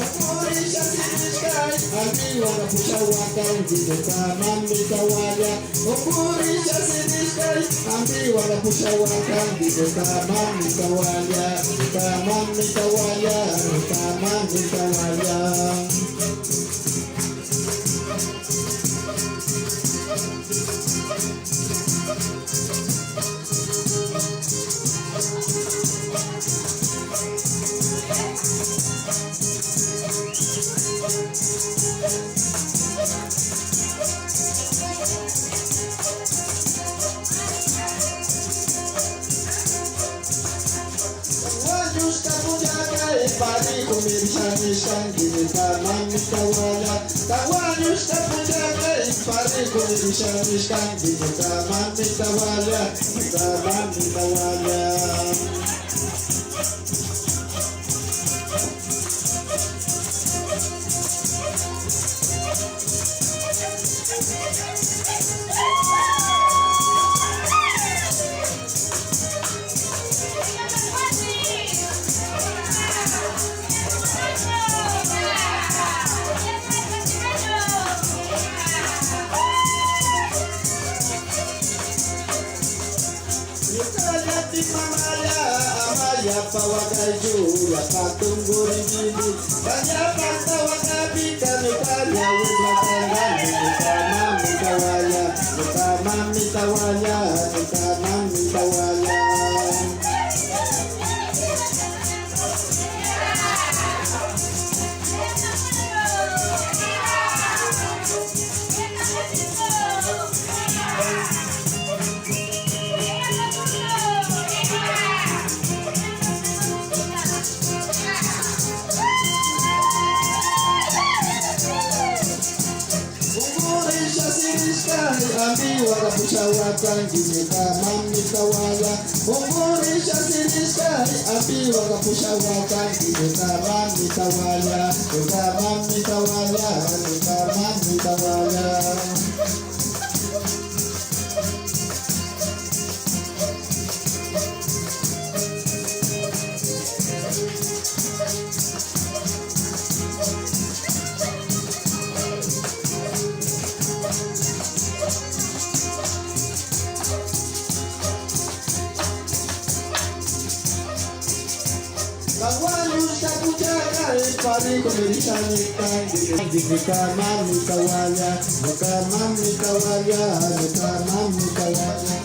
Umurisha siniskai, ambiwa na kushawaka ujibeka mamitawala. Umurisha siniskai, ambiwa na kushawaka ujibeka mamitawala. Mamitawala, mamitawala. Pari kumirishamisha ngimita mamitawala. Tawanyushka punjaga pari kumirishamisha ngimita mamitawala. Mamitawala. Pawagaju ya patungguri gini banyak mata wakabita nukanya wibratangani nukama mitawala nukama mitawala nukama mitawala. Ambiwa na kushawaka ngimita mamitawala. Umurisha siniskai, ambiwa na kushawaka ngimita mamitawala. Mamitawala, mamitawala. Pari kumirishamisha ngimita mamitawala. Mamitawala, mamitawala.